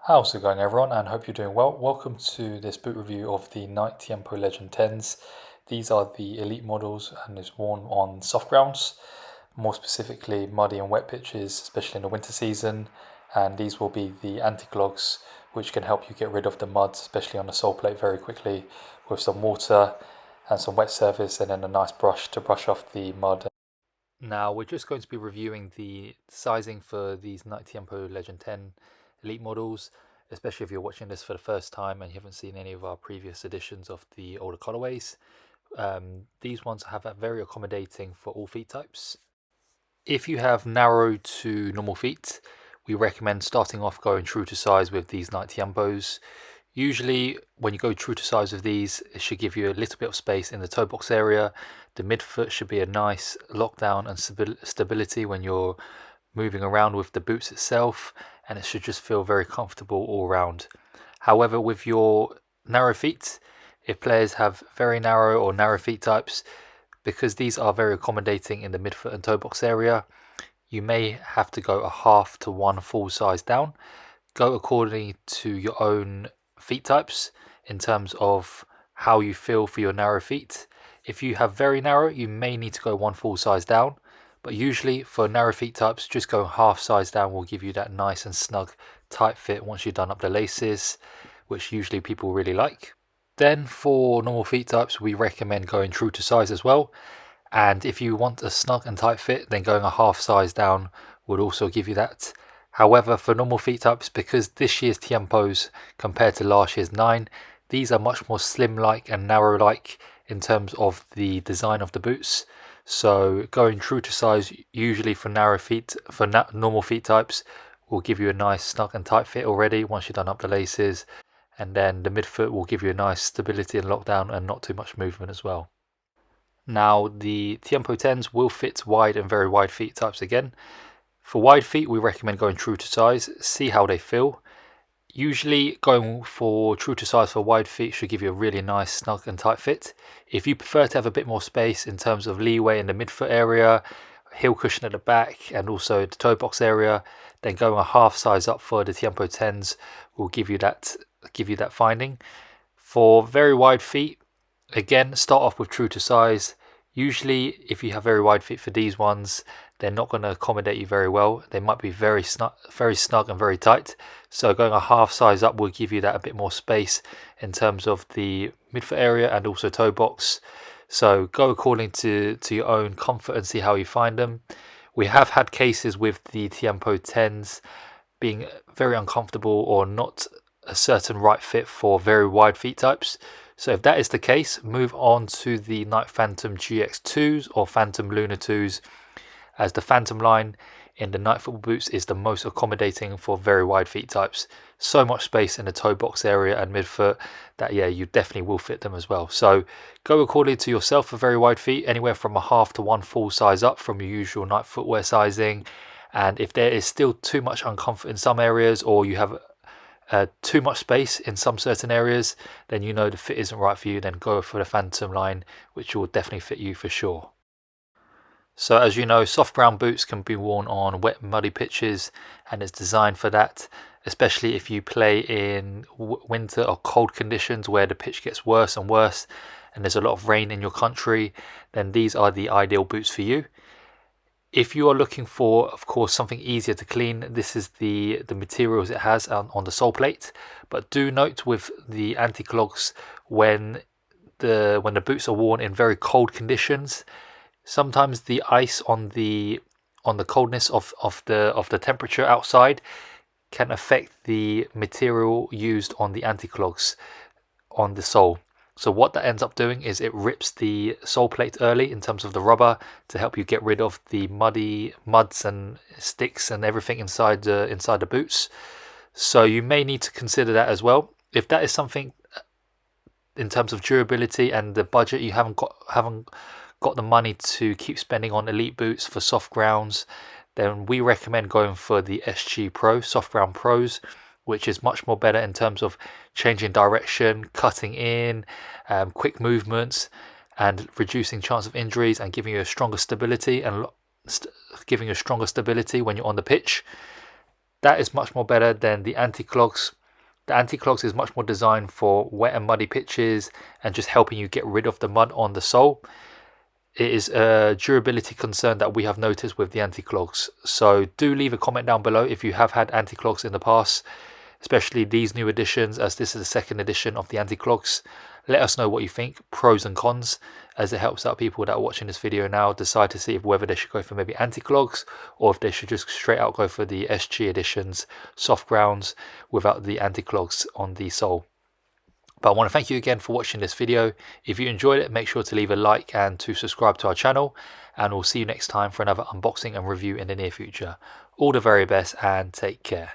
How's it going, everyone, and hope you're doing well. Welcome to this boot review of the Nike Tiempo Legend 10s. These are the elite models and is worn on soft grounds, more specifically muddy and wet pitches, especially in the winter season. And these will be the Anti-Clogs, which can help you get rid of the mud, especially on the sole plate, very quickly with some water and some wet surface, and then a nice brush to brush off the mud. Now we're just going to be reviewing the sizing for these Nike Tiempo Legend 10 Elite models, especially if you're watching this for the first time and you haven't seen any of our previous editions of the older colorways. These ones have a very accommodating for all feet types. If you have narrow to normal feet, we recommend starting off going true to size with these Nike Tiempos. Usually when you go true to size with these, it should give you a little bit of space in the toe box area. The midfoot should be a nice lockdown and stability when you're moving around with the boots itself, and it should just feel very comfortable all around. However, with your narrow feet, if players have very narrow or narrow feet types, because these are very accommodating in the midfoot and toe box area, you may have to go a half to one full size down. Go according to your own feet types in terms of how you feel for your narrow feet. If you have very narrow, you may need to go one full size down, but usually for narrow feet types, just going half size down will give you that nice and snug tight fit once you've done up the laces, which usually people really like. Then for normal feet types, we recommend going true to size as well. And if you want a snug and tight fit, then going a half size down would also give you that. However, for normal feet types, because this year's Tiempos compared to last year's 9, these are much more slim-like and narrow-like in terms of the design of the boots. So going true to size, usually for narrow feet, for normal feet types, will give you a nice snug and tight fit already once you've done up the laces. And then the midfoot will give you a nice stability and lockdown and not too much movement as well. Now the Tiempo 10s will fit wide and very wide feet types again. For wide feet, we recommend going true to size, see how they feel. Usually going for true to size for wide feet should give you a really nice snug and tight fit. If you prefer to have a bit more space in terms of leeway in the midfoot area, heel cushion at the back and also the toe box area, then going a half size up for the Tiempo 10s will give you that finding. For very wide feet, again, start off with true to size. Usually if you have very wide feet for these ones, they're not going to accommodate you very well. They might be very snug and very tight. So going a half size up will give you that a bit more space in terms of the midfoot area and also toe box. So go according to your own comfort and see how you find them. We have had cases with the Tiempo 10s being very uncomfortable or not a certain right fit for very wide feet types. So if that is the case, move on to the Nike Phantom GX2s or Phantom Lunar 2s, as the Phantom line in the Nike football boots is the most accommodating for very wide feet types. So much space in the toe box area and midfoot that, yeah, you definitely will fit them as well. So go according to yourself for very wide feet, anywhere from a half to one full size up from your usual Nike footwear sizing. And if there is still too much uncomfort in some areas, or you have too much space in some certain areas, then you know the fit isn't right for you, then go for the Phantom line, which will definitely fit you for sure. So as you know, soft ground boots can be worn on wet muddy pitches, and it's designed for that, especially if you play in winter or cold conditions where the pitch gets worse and worse and there's a lot of rain in your country, then these are the ideal boots for you. If you are looking for, of course, something easier to clean, this is the materials it has on the sole plate. But do note with the Anti-Clogs, when the boots are worn in very cold conditions, sometimes the ice on the coldness of the temperature outside can affect the material used on the Anti-Clogs on the sole. So what that ends up doing is it rips the sole plate early in terms of the rubber to help you get rid of the muds and sticks and everything inside the boots. So you may need to consider that as well. If that is something in terms of durability and the budget, you haven't got the money to keep spending on elite boots for soft grounds, then we recommend going for the SG Pro Soft Ground Pros, which is much more better in terms of changing direction, cutting in, quick movements, and reducing chance of injuries and giving you a stronger stability when you're on the pitch. That is much more better than the Anti-Clogs. The Anti-Clogs is much more designed for wet and muddy pitches and just helping you get rid of the mud on the sole. It is a durability concern that we have noticed with the Anti-Clogs. So do leave a comment down below if you have had Anti-Clogs in the past, especially these new editions, as this is the second edition of the Anti-Clogs. Let us know what you think, pros and cons, as it helps out people that are watching this video now decide to see if whether they should go for maybe Anti-Clogs or if they should just straight out go for the SG editions, soft grounds without the Anti-Clogs on the sole. But I want to thank you again for watching this video. If you enjoyed it, make sure to leave a like and to subscribe to our channel. And we'll see you next time for another unboxing and review in the near future. All the very best and take care.